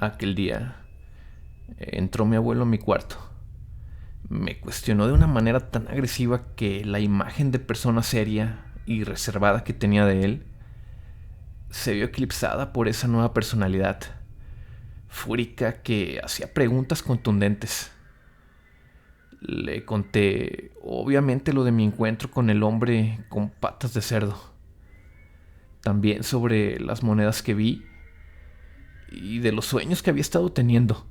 Aquel día entró mi abuelo a mi cuarto. Me cuestionó de una manera tan agresiva que la imagen de persona seria y reservada que tenía de él se vio eclipsada por esa nueva personalidad, fúrica que hacía preguntas contundentes. Le conté, obviamente, lo de mi encuentro con el hombre con patas de cerdo. También sobre las monedas que vi y de los sueños que había estado teniendo.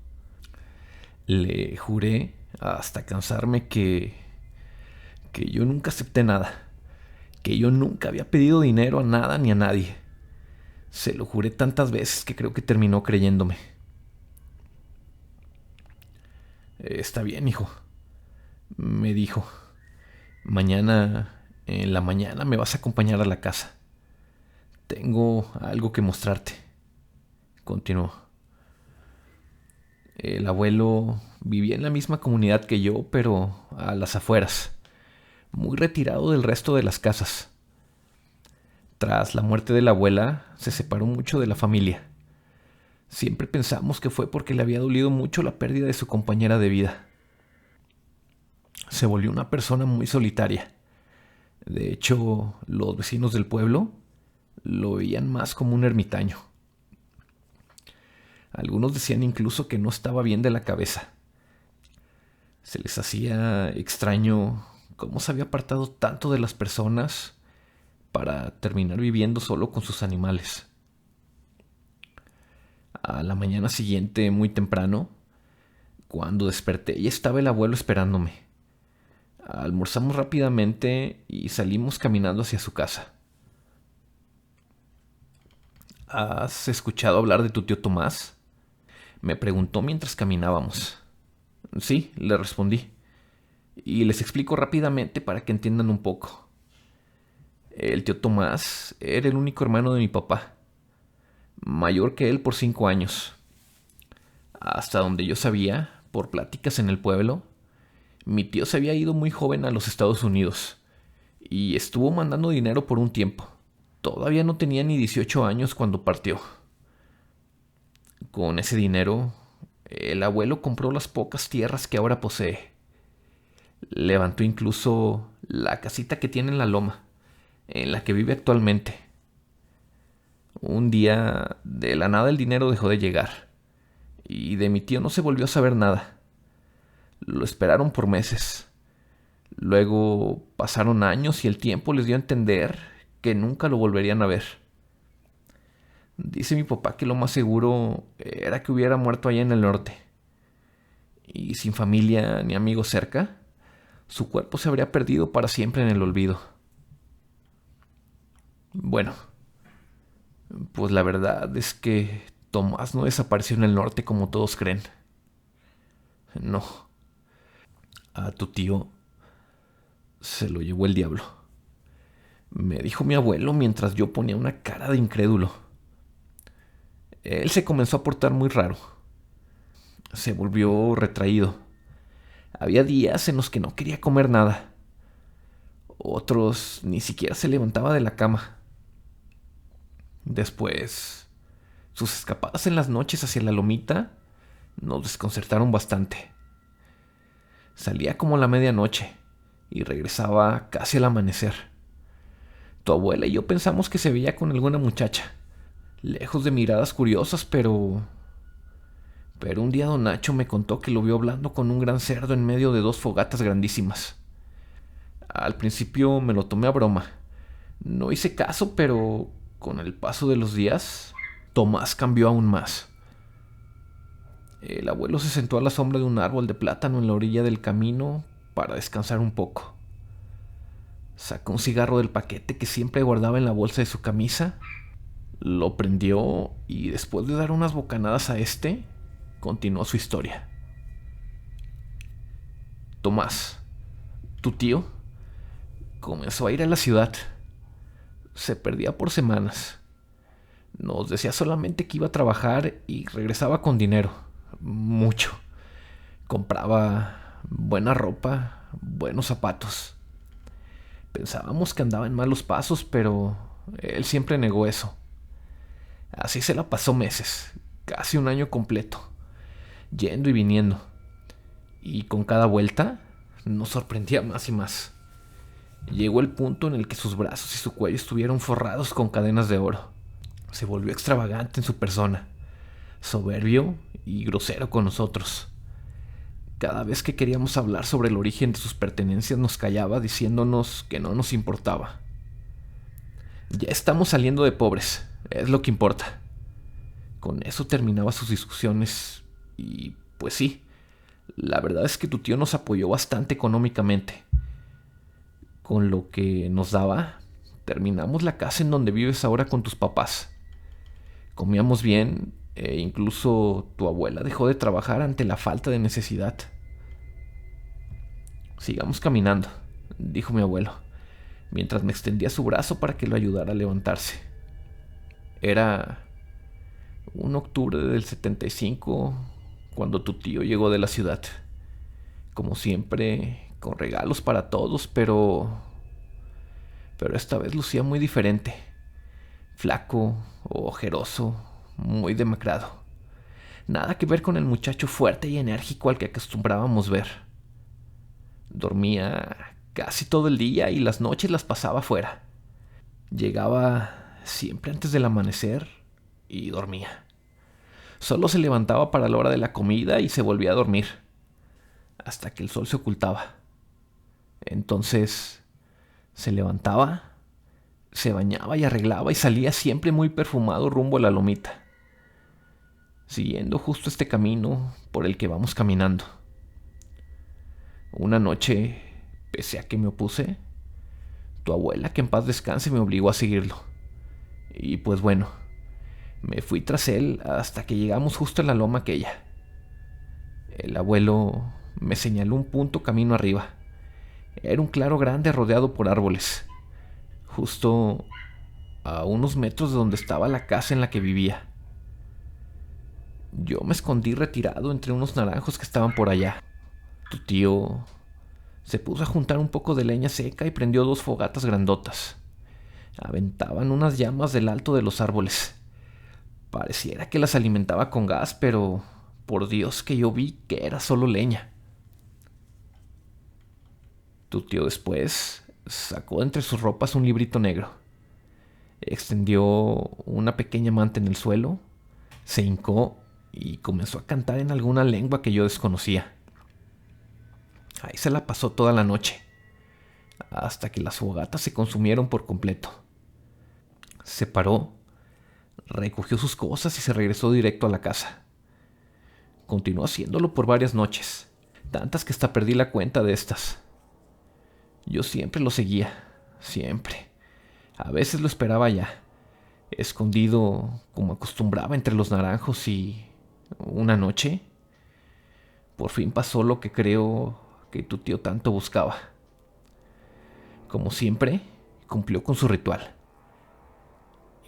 Le juré hasta cansarme que yo nunca acepté nada, que yo nunca había pedido dinero a nada ni a nadie. Se lo juré tantas veces que creo que terminó creyéndome. Está bien, hijo, me dijo. Mañana, en la mañana, me vas a acompañar a la casa. Tengo algo que mostrarte. Continuó. El abuelo vivía en la misma comunidad que yo, pero a las afueras, muy retirado del resto de las casas. Tras la muerte de la abuela, se separó mucho de la familia. Siempre pensamos que fue porque le había dolido mucho la pérdida de su compañera de vida. Se volvió una persona muy solitaria. De hecho, los vecinos del pueblo lo veían más como un ermitaño. Algunos decían incluso que no estaba bien de la cabeza. Se les hacía extraño cómo se había apartado tanto de las personas para terminar viviendo solo con sus animales. A la mañana siguiente, muy temprano, cuando desperté, ya estaba el abuelo esperándome. Almorzamos rápidamente y salimos caminando hacia su casa. ¿Has escuchado hablar de tu tío Tomás? Me preguntó mientras caminábamos. Sí, le respondí. Y les explico rápidamente para que entiendan un poco. El tío Tomás era el único hermano de mi papá, mayor que él por 5 años. Hasta donde yo sabía, por pláticas en el pueblo, mi tío se había ido muy joven a los Estados Unidos y estuvo mandando dinero por un tiempo. Todavía no tenía ni 18 años cuando partió. Con ese dinero, el abuelo compró las pocas tierras que ahora posee. Levantó incluso la casita que tiene en la loma, en la que vive actualmente. Un día, de la nada, el dinero dejó de llegar, y de mi tío no se volvió a saber nada. Lo esperaron por meses. Luego pasaron años y el tiempo les dio a entender que nunca lo volverían a ver. Dice mi papá que lo más seguro era que hubiera muerto allá en el norte. Y sin familia ni amigos cerca, su cuerpo se habría perdido para siempre en el olvido. Bueno, pues la verdad es que Tomás no desapareció en el norte como todos creen. No, a tu tío se lo llevó el diablo. Me dijo mi abuelo mientras yo ponía una cara de incrédulo. Él se comenzó a portar muy raro. Se volvió retraído. Había días en los que no quería comer nada. Otros ni siquiera se levantaba de la cama. Después, sus escapadas en las noches hacia la lomita nos desconcertaron bastante. Salía como a la medianoche y regresaba casi al amanecer. Tu abuela y yo pensamos que se veía con alguna muchacha, lejos de miradas curiosas, pero un día don Nacho me contó que lo vio hablando con un gran cerdo en medio de dos fogatas grandísimas. Al principio me lo tomé a broma. No hice caso, pero con el paso de los días, Tomás cambió aún más. El abuelo se sentó a la sombra de un árbol de plátano en la orilla del camino para descansar un poco. Sacó un cigarro del paquete que siempre guardaba en la bolsa de su camisa, lo prendió y después de dar unas bocanadas a este, continuó su historia. Tomás, tu tío, comenzó a ir a la ciudad. Se perdía por semanas. Nos decía solamente que iba a trabajar y regresaba con dinero. Mucho. Compraba buena ropa, buenos zapatos. Pensábamos que andaba en malos pasos, pero él siempre negó eso. Así se la pasó meses, casi un año completo, yendo y viniendo. Y con cada vuelta nos sorprendía más y más. Llegó el punto en el que sus brazos y su cuello estuvieron forrados con cadenas de oro. Se volvió extravagante en su persona, soberbio y grosero con nosotros. Cada vez que queríamos hablar sobre el origen de sus pertenencias nos callaba diciéndonos que no nos importaba. Ya estamos saliendo de pobres, es lo que importa. Con eso terminaba sus discusiones y pues sí, la verdad es que tu tío nos apoyó bastante económicamente. Con lo que nos daba, terminamos la casa en donde vives ahora con tus papás. Comíamos bien e incluso tu abuela dejó de trabajar ante la falta de necesidad. Sigamos caminando, dijo mi abuelo, mientras me extendía su brazo para que lo ayudara a levantarse. Era un octubre del 75 cuando tu tío llegó de la ciudad. Como siempre, con regalos para todos, pero esta vez lucía muy diferente. Flaco, ojeroso, muy demacrado. Nada que ver con el muchacho fuerte y enérgico al que acostumbrábamos ver. Dormía casi todo el día y las noches las pasaba fuera. Llegaba siempre antes del amanecer y dormía. Solo se levantaba para la hora de la comida y se volvía a dormir, hasta que el sol se ocultaba. Entonces se levantaba, se bañaba y arreglaba y salía siempre muy perfumado rumbo a la lomita, siguiendo justo este camino por el que vamos caminando. Una noche, pese a que me opuse, tu abuela, que en paz descanse, me obligó a seguirlo. Y pues bueno, me fui tras él hasta que llegamos justo a la loma aquella. El abuelo me señaló un punto camino arriba. Era un claro grande rodeado por árboles, justo a unos metros de donde estaba la casa en la que vivía. Yo me escondí retirado entre unos naranjos que estaban por allá. Tu tío se puso a juntar un poco de leña seca y prendió 2 fogatas grandotas. Aventaban unas llamas del alto de los árboles. Pareciera que las alimentaba con gas, pero por Dios que yo vi que era solo leña. Tu tío después sacó entre sus ropas un librito negro. Extendió una pequeña manta en el suelo, se hincó y comenzó a cantar en alguna lengua que yo desconocía. Ahí se la pasó toda la noche, hasta que las fogatas se consumieron por completo. Se paró, recogió sus cosas y se regresó directo a la casa. Continuó haciéndolo por varias noches, tantas que hasta perdí la cuenta de estas. Yo siempre lo seguía, siempre. A veces lo esperaba ya, escondido como acostumbraba entre los naranjos y una noche, por fin pasó lo que creo que tu tío tanto buscaba. Como siempre, cumplió con su ritual.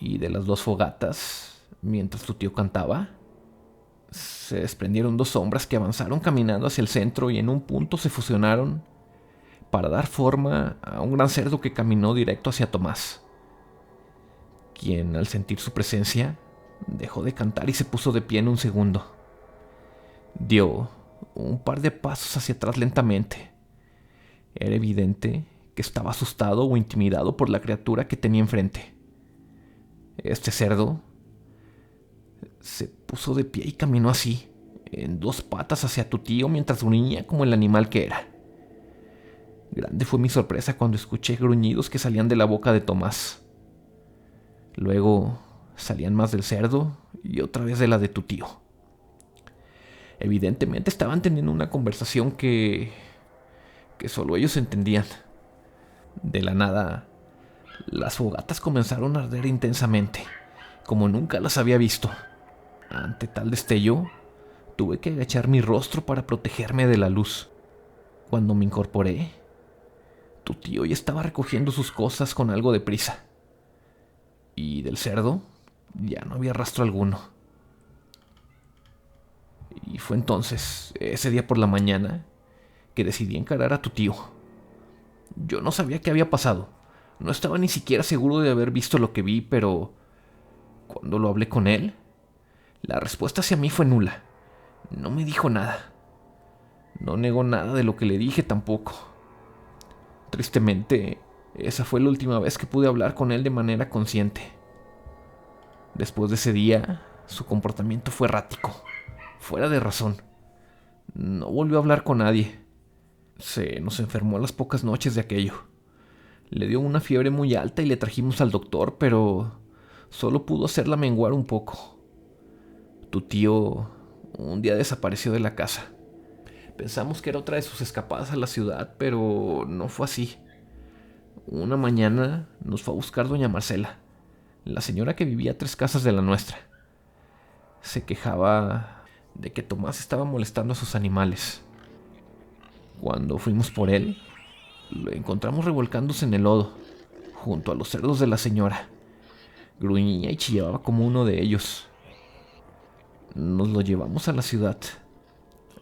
Y de las 2 fogatas, mientras tu tío cantaba, se desprendieron 2 sombras que avanzaron caminando hacia el centro y en un punto se fusionaron para dar forma a un gran cerdo que caminó directo hacia Tomás, quien al sentir su presencia dejó de cantar y se puso de pie en un segundo. Dio un par de pasos hacia atrás lentamente. Era evidente que estaba asustado o intimidado por la criatura que tenía enfrente. Este cerdo se puso de pie y caminó así, en 2 patas hacia tu tío mientras gruñía como el animal que era. Grande fue mi sorpresa cuando escuché gruñidos que salían de la boca de Tomás. Luego salían más del cerdo y otra vez de la de tu tío. Evidentemente estaban teniendo una conversación que solo ellos entendían. De la nada, las fogatas comenzaron a arder intensamente, como nunca las había visto. Ante tal destello, tuve que agachar mi rostro para protegerme de la luz. Cuando me incorporé, tu tío ya estaba recogiendo sus cosas con algo de prisa. Y del cerdo ya no había rastro alguno. Y fue entonces, ese día por la mañana, que decidí encarar a tu tío. Yo no sabía qué había pasado. No estaba ni siquiera seguro de haber visto lo que vi, pero cuando lo hablé con él, La respuesta hacia mí fue nula. No me dijo nada. No negó nada de lo que le dije tampoco. Tristemente, esa fue la última vez que pude hablar con él de manera consciente. Después de ese día, su comportamiento fue errático, fuera de razón. No volvió a hablar con nadie. Se nos enfermó a las pocas noches de aquello. Le dio una fiebre muy alta y le trajimos al doctor, pero solo pudo hacerla menguar un poco. Tu tío un día desapareció de la casa. Pensamos que era otra de sus escapadas a la ciudad, pero no fue así. Una mañana nos fue a buscar doña Marcela, la señora que vivía a 3 casas de la nuestra. Se quejaba de que Tomás estaba molestando a sus animales. Cuando fuimos por él, lo encontramos revolcándose en el lodo, junto a los cerdos de la señora. Gruñía y chillaba como uno de ellos. Nos lo llevamos a la ciudad.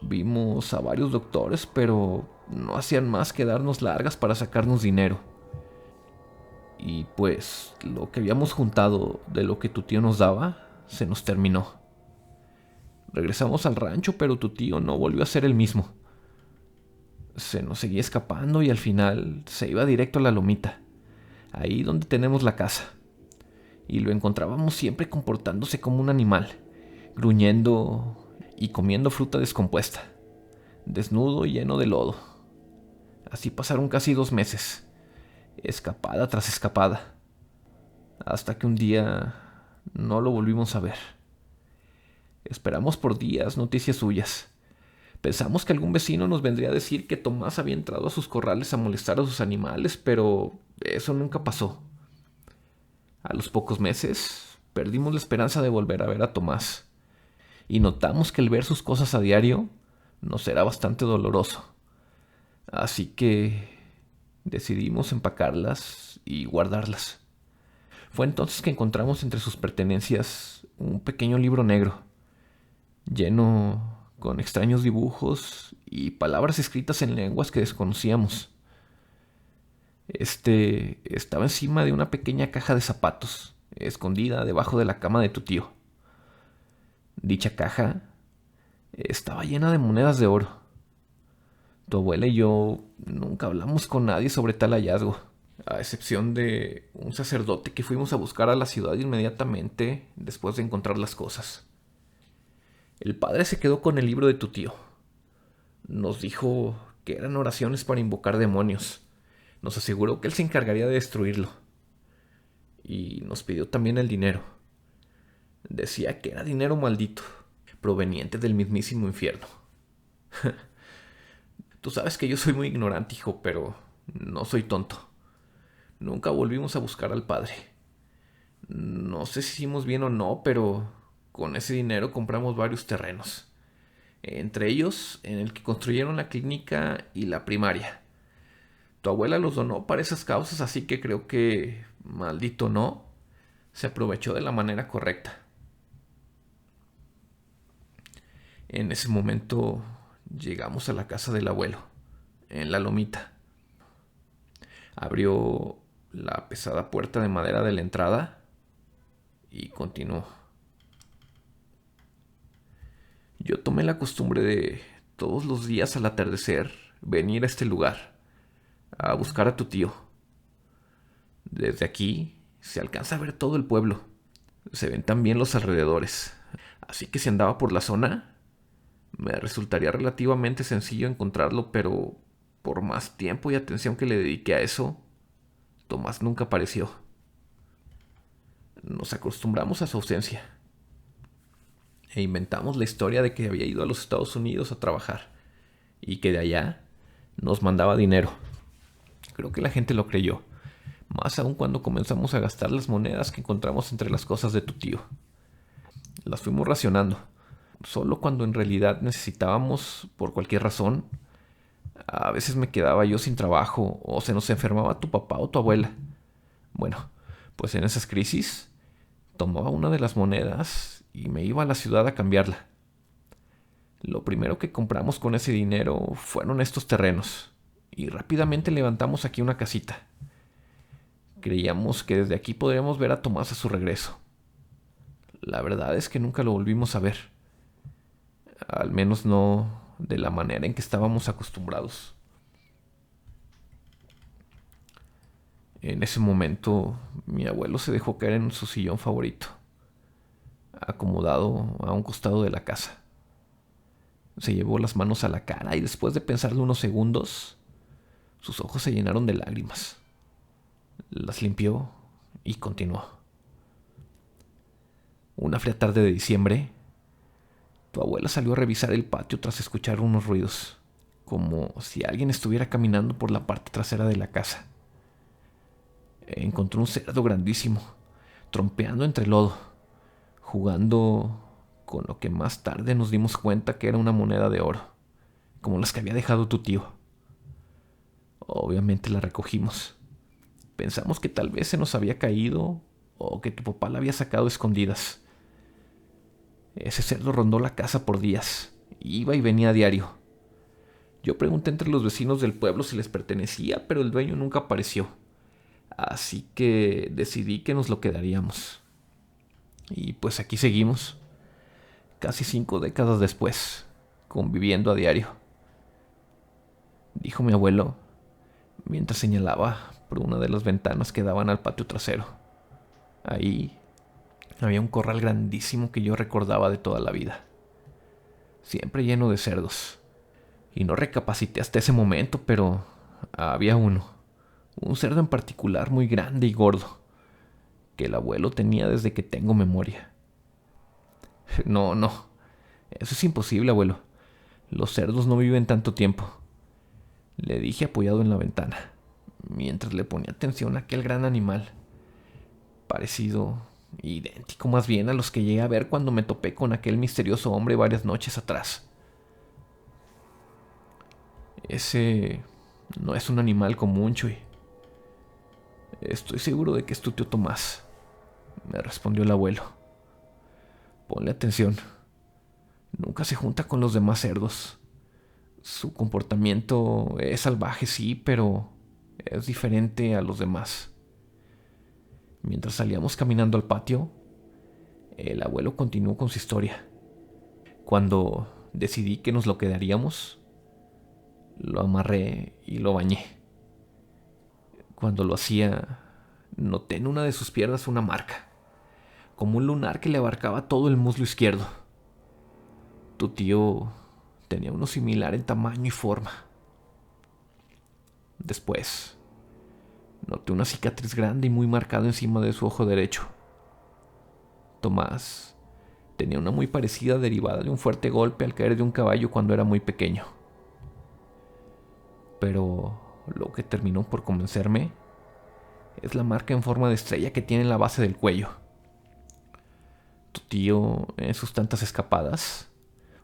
Vimos a varios doctores, pero no hacían más que darnos largas para sacarnos dinero. Y pues lo que habíamos juntado de lo que tu tío nos daba se nos terminó. Regresamos al rancho, pero tu tío no volvió a ser el mismo. Se nos seguía escapando y al final se iba directo a la lomita, ahí donde tenemos la casa. Y lo encontrábamos siempre comportándose como un animal, gruñendo y comiendo fruta descompuesta, desnudo y lleno de lodo. Así pasaron casi 2 meses, escapada tras escapada, hasta que un día no lo volvimos a ver. Esperamos por días noticias suyas. Pensamos que algún vecino nos vendría a decir que Tomás había entrado a sus corrales a molestar a sus animales, pero eso nunca pasó. A los pocos meses, perdimos la esperanza de volver a ver a Tomás, y notamos que el ver sus cosas a diario nos era bastante doloroso. Así que decidimos empacarlas y guardarlas. Fue entonces que encontramos entre sus pertenencias un pequeño libro negro, lleno con extraños dibujos y palabras escritas en lenguas que desconocíamos. Este estaba encima de una pequeña caja de zapatos, escondida debajo de la cama de tu tío. Dicha caja estaba llena de monedas de oro. Tu abuela y yo nunca hablamos con nadie sobre tal hallazgo, a excepción de un sacerdote que fuimos a buscar a la ciudad inmediatamente después de encontrar las cosas. El padre se quedó con el libro de tu tío. Nos dijo que eran oraciones para invocar demonios. Nos aseguró que él se encargaría de destruirlo. Y nos pidió también el dinero. Decía que era dinero maldito, proveniente del mismísimo infierno. Tú sabes que yo soy muy ignorante, hijo, pero no soy tonto. Nunca volvimos a buscar al padre. No sé si hicimos bien o no, pero con ese dinero compramos varios terrenos. Entre ellos, en el que construyeron la clínica y la primaria. Tu abuela los donó para esas causas, así que creo que, maldito no, se aprovechó de la manera correcta. En ese momento llegamos a la casa del abuelo, en la lomita. Abrió la pesada puerta de madera de la entrada y continuó. Yo tomé la costumbre de todos los días al atardecer venir a este lugar, a buscar a tu tío. Desde aquí se alcanza a ver todo el pueblo. Se ven también los alrededores. Así que si andaba por la zona, me resultaría relativamente sencillo encontrarlo, pero por más tiempo y atención que le dediqué a eso, Tomás nunca apareció. Nos acostumbramos a su ausencia e inventamos la historia de que había ido a los Estados Unidos a trabajar y que de allá nos mandaba dinero. Creo que la gente lo creyó, más aún cuando comenzamos a gastar las monedas que encontramos entre las cosas de tu tío. Las fuimos racionando, solo cuando en realidad necesitábamos por cualquier razón. A veces me quedaba yo sin trabajo o se nos enfermaba tu papá o tu abuela. Bueno, pues en esas crisis tomaba una de las monedas y me iba a la ciudad a cambiarla. Lo primero que compramos con ese dinero fueron estos terrenos y rápidamente levantamos aquí una casita. Creíamos que desde aquí podríamos ver a Tomás a su regreso. la verdad es que nunca lo volvimos a ver. Al menos no de la manera en que estábamos acostumbrados. En ese momento, mi abuelo se dejó caer en su sillón favorito, acomodado a un costado de la casa. Se llevó las manos a la cara y después de pensarlo unos segundos, sus ojos se llenaron de lágrimas. Las limpió y continuó. Una fría tarde de diciembre, tu abuela salió a revisar el patio tras escuchar unos ruidos, como si alguien estuviera caminando por la parte trasera de la casa. Encontró un cerdo grandísimo, trompeando entre lodo, jugando con lo que más tarde nos dimos cuenta que era una moneda de oro, como las que había dejado tu tío. Obviamente la recogimos. Pensamos que tal vez se nos había caído o que tu papá la había sacado a escondidas. Ese cerdo rondó la casa por días, iba y venía a diario. Yo pregunté entre los vecinos del pueblo si les pertenecía, pero el dueño nunca apareció. Así que decidí que nos lo quedaríamos. Y pues aquí seguimos, casi 5 décadas después, conviviendo a diario, dijo mi abuelo, mientras señalaba por una de las ventanas que daban al patio trasero. Ahí había un corral grandísimo que yo recordaba de toda la vida, siempre lleno de cerdos. Y no recapacité hasta ese momento, pero había uno, un cerdo en particular muy grande y gordo, que el abuelo tenía desde que tengo memoria. No, eso es imposible, abuelo. Los cerdos no viven tanto tiempo, le dije apoyado en la ventana, mientras le ponía atención a aquel gran animal, parecido, idéntico más bien a los que llegué a ver cuando me topé con aquel misterioso hombre varias noches atrás. Ese no es un animal común, Chuy. Estoy seguro de que es tu tío Tomás, me respondió el abuelo. Ponle atención. Nunca se junta con los demás cerdos. Su comportamiento es salvaje, sí, pero es diferente a los demás. Mientras salíamos caminando al patio, el abuelo continuó con su historia. Cuando decidí que nos lo quedaríamos, lo amarré y lo bañé. Cuando lo hacía, noté en una de sus piernas una marca, como un lunar que le abarcaba todo el muslo izquierdo. Tu tío tenía uno similar en tamaño y forma. Después, noté una cicatriz grande y muy marcada encima de su ojo derecho. Tomás tenía una muy parecida derivada de un fuerte golpe al caer de un caballo cuando era muy pequeño. Pero lo que terminó por convencerme es la marca en forma de estrella que tiene en la base del cuello. Tu tío, en sus tantas escapadas,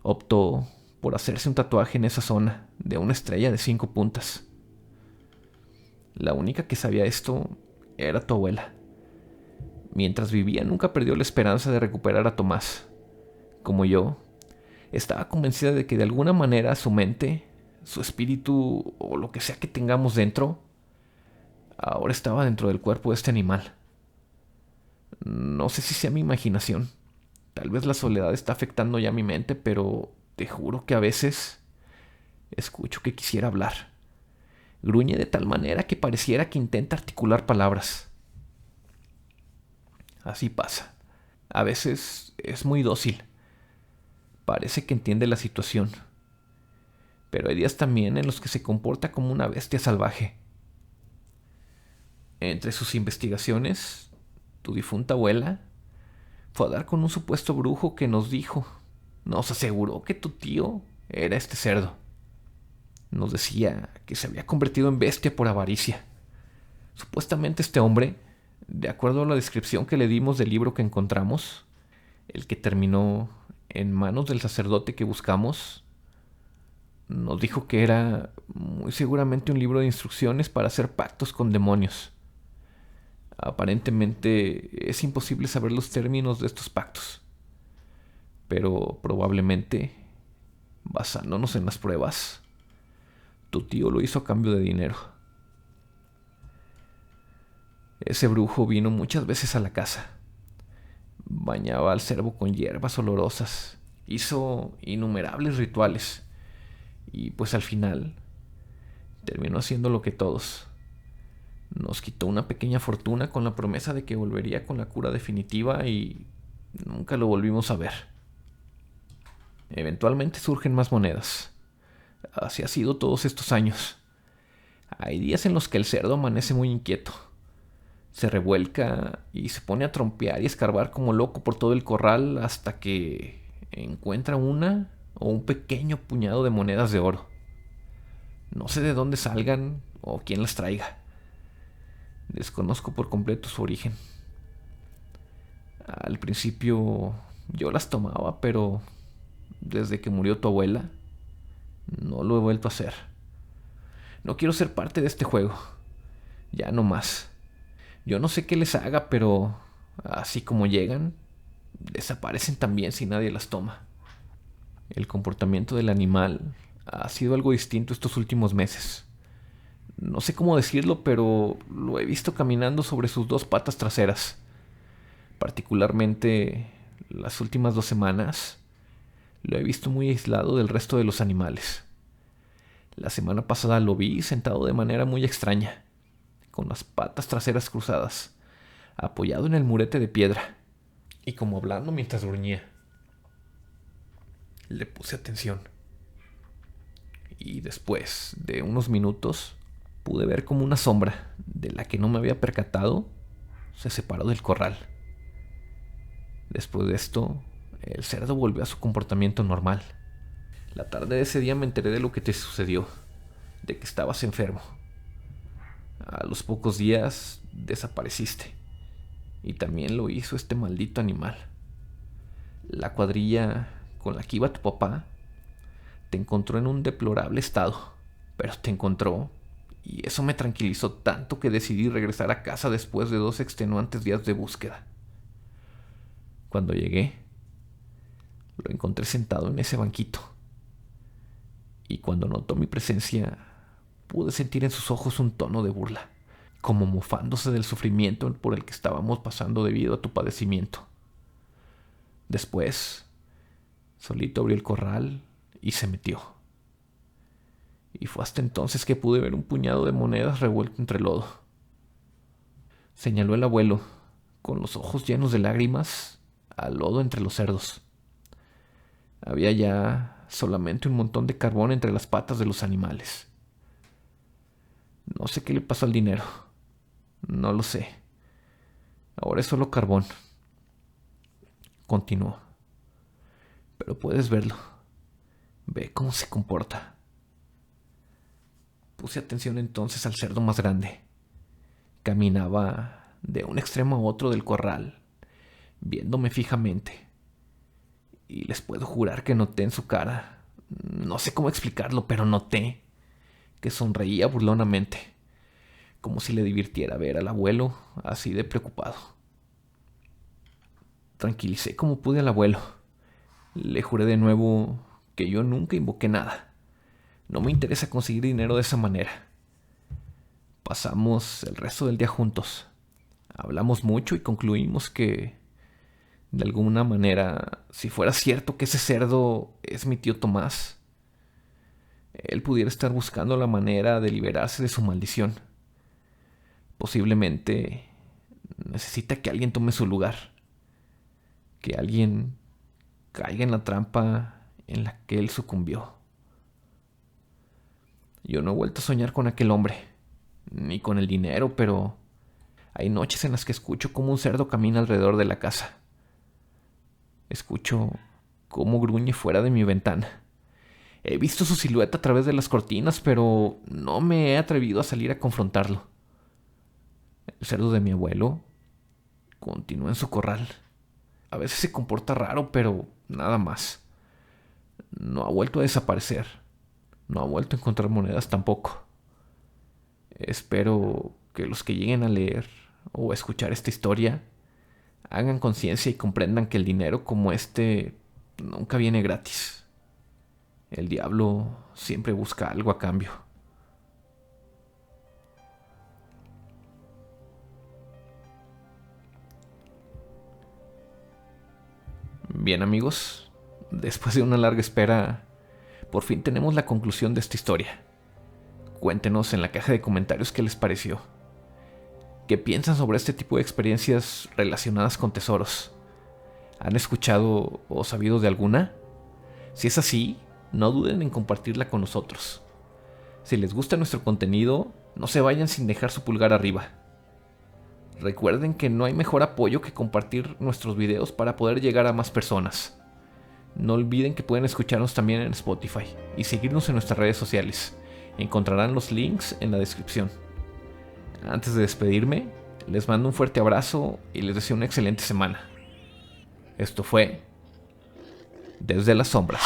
optó por hacerse un tatuaje en esa zona de una estrella de 5 puntas. La única que sabía esto era tu abuela. Mientras vivía nunca perdió la esperanza de recuperar a Tomás. Como yo, estaba convencida de que de alguna manera su mente, su espíritu o lo que sea que tengamos dentro, ahora estaba dentro del cuerpo de este animal. No sé si sea mi imaginación. Tal vez la soledad está afectando ya mi mente, pero te juro que a veces escucho que quisiera hablar. Gruñe de tal manera que pareciera que intenta articular palabras. Así pasa. A veces es muy dócil. Parece que entiende la situación. Pero hay días también en los que se comporta como una bestia salvaje. Entre sus investigaciones, tu difunta abuela fue a dar con un supuesto brujo que nos aseguró que tu tío era este cerdo. Nos decía que se había convertido en bestia por avaricia. Supuestamente este hombre, de acuerdo a la descripción que le dimos del libro que encontramos, el que terminó en manos del sacerdote que buscamos, nos dijo que era muy seguramente un libro de instrucciones para hacer pactos con demonios. Aparentemente es imposible saber los términos de estos pactos, pero probablemente, basándonos en las pruebas, tu tío lo hizo a cambio de dinero. Ese brujo vino muchas veces a la casa. Bañaba al cervo con hierbas olorosas. Hizo innumerables rituales. Y pues al final terminó haciendo lo que todos. Nos quitó una pequeña fortuna con la promesa de que volvería con la cura definitiva y nunca lo volvimos a ver. Eventualmente surgen más monedas. Así ha sido todos estos años. Hay días en los que el cerdo amanece muy inquieto. Se revuelca y se pone a trompear y escarbar como loco por todo el corral hasta que encuentra una o un pequeño puñado de monedas de oro. No sé de dónde salgan o quién las traiga. Desconozco por completo su origen. Al principio yo las tomaba, pero desde que murió tu abuela, no lo he vuelto a hacer. No quiero ser parte de este juego. Ya no más. Yo no sé qué les haga, pero así como llegan, desaparecen también si nadie las toma. El comportamiento del animal ha sido algo distinto estos últimos meses. No sé cómo decirlo, pero lo he visto caminando sobre sus dos patas traseras. Particularmente las últimas 2 semanas, lo he visto muy aislado del resto de los animales. La semana pasada lo vi sentado de manera muy extraña, con las patas traseras cruzadas, apoyado en el murete de piedra, y como hablando mientras gruñía. Le puse atención. Y después de unos minutos, pude ver como una sombra, de la que no me había percatado, se separó del corral. Después de esto, el cerdo volvió a su comportamiento normal. La tarde de ese día me enteré de lo que te sucedió, de que estabas enfermo. A los pocos días desapareciste. Y también lo hizo este maldito animal. La cuadrilla con la que iba tu papá te encontró en un deplorable estado, pero te encontró y eso me tranquilizó tanto que decidí regresar a casa después de 2 extenuantes días de búsqueda. Cuando llegué, lo encontré sentado en ese banquito y cuando notó mi presencia pude sentir en sus ojos un tono de burla, como mofándose del sufrimiento por el que estábamos pasando debido a tu padecimiento. Después, solito abrió el corral y se metió. Y fue hasta entonces que pude ver un puñado de monedas revuelto entre lodo. Señaló el abuelo, con los ojos llenos de lágrimas, al lodo entre los cerdos. Había ya solamente un montón de carbón entre las patas de los animales. No sé qué le pasó al dinero. No lo sé. Ahora es solo carbón. Continuó. Pero puedes verlo. Ve cómo se comporta. Puse atención entonces al cerdo más grande. Caminaba de un extremo a otro del corral, viéndome fijamente. Y les puedo jurar que noté en su cara, no sé cómo explicarlo, pero noté que sonreía burlonamente, como si le divirtiera ver al abuelo así de preocupado. Tranquilicé como pude al abuelo. Le juré de nuevo que yo nunca invoqué nada. No me interesa conseguir dinero de esa manera. Pasamos el resto del día juntos. Hablamos mucho y concluimos que, de alguna manera, si fuera cierto que ese cerdo es mi tío Tomás, él pudiera estar buscando la manera de liberarse de su maldición. Posiblemente necesita que alguien tome su lugar, que alguien caiga en la trampa en la que él sucumbió. Yo no he vuelto a soñar con aquel hombre, ni con el dinero, pero hay noches en las que escucho cómo un cerdo camina alrededor de la casa. Escucho cómo gruñe fuera de mi ventana. He visto su silueta a través de las cortinas, pero no me he atrevido a salir a confrontarlo. El cerdo de mi abuelo continúa en su corral. A veces se comporta raro, pero nada más. No ha vuelto a desaparecer. No ha vuelto a encontrar monedas tampoco. Espero que los que lleguen a leer o a escuchar esta historia hagan conciencia y comprendan que el dinero como este nunca viene gratis. El diablo siempre busca algo a cambio. Bien, amigos, después de una larga espera, por fin tenemos la conclusión de esta historia. Cuéntenos en la caja de comentarios qué les pareció. ¿Qué piensan sobre este tipo de experiencias relacionadas con tesoros? ¿Han escuchado o sabido de alguna? Si es así, no duden en compartirla con nosotros. Si les gusta nuestro contenido, no se vayan sin dejar su pulgar arriba. Recuerden que no hay mejor apoyo que compartir nuestros videos para poder llegar a más personas. No olviden que pueden escucharnos también en Spotify y seguirnos en nuestras redes sociales. Encontrarán los links en la descripción. Antes de despedirme, les mando un fuerte abrazo y les deseo una excelente semana. Esto fue Desde las Sombras.